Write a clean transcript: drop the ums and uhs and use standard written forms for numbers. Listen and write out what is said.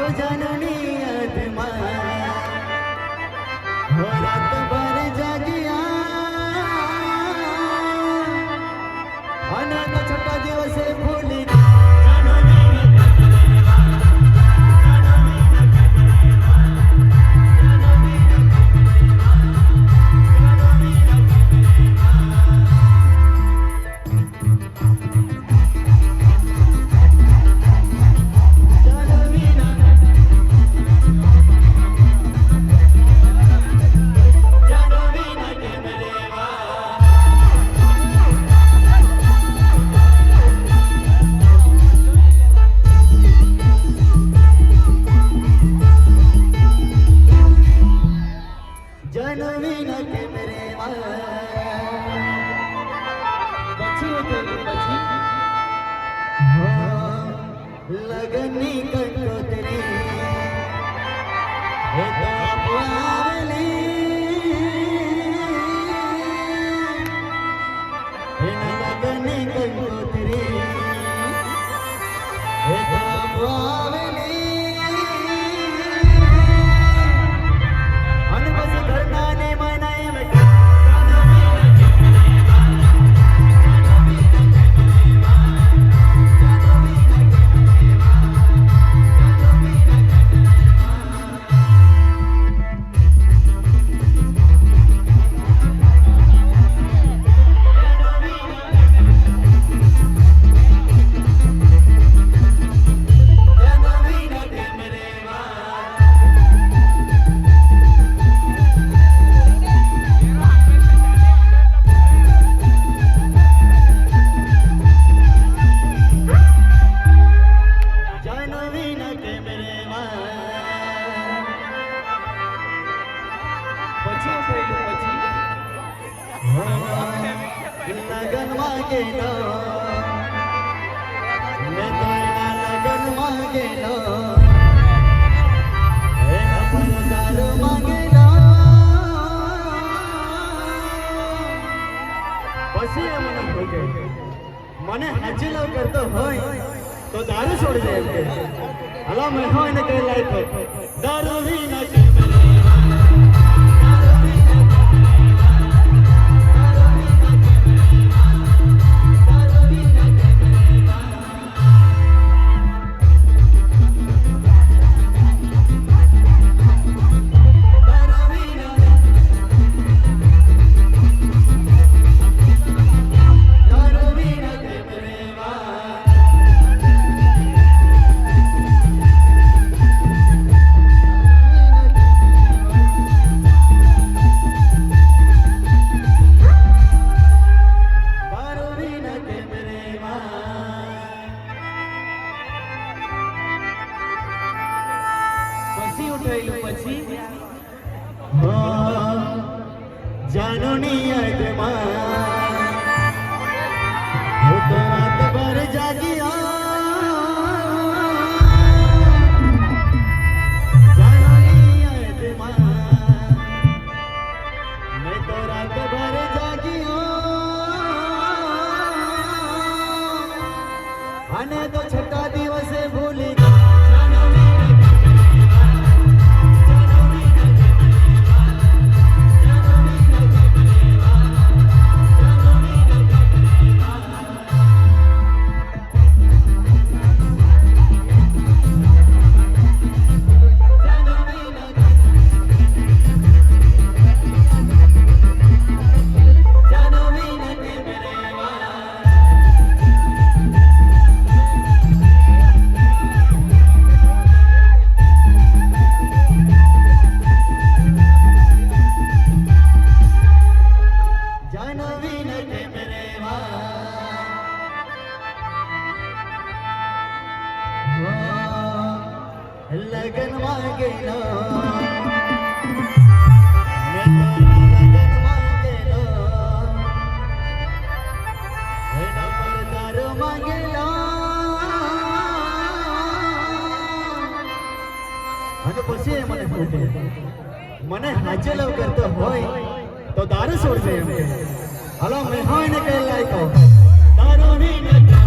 जननी आत्मा हो रात भर जागिया अनंत छठा दिवसे फूली लगनी कंठोतरी हे तो अपवारली हे न लगनी कंठोतरी हे तो अपवारली अन बस घरना ने मनाए में लगन मांगे लो मैं तेरा लगन मांगे लो दारू मांगे लो પછી મને ભોગે મને હાજલો કરતો હોય તો દારૂ છોડી દે એમ કે હલા મેં હોય ને કઈ લાઈફ દારૂ વિના કે जाननी आत्मा हो तो रात भर जागिया जाननी आत्मा मैं तो रात भर जागिया आने तो छठा दिवसे भूली लगन मांगे लो लगन मांगे लो दारू मांगे लो અને પછી મને ફૂટે મને હાજલો કરતો હોય તો દારૂ છોડજે એમ કે હાલો મેં હોય ને કઈ લાયકો દારૂ વિના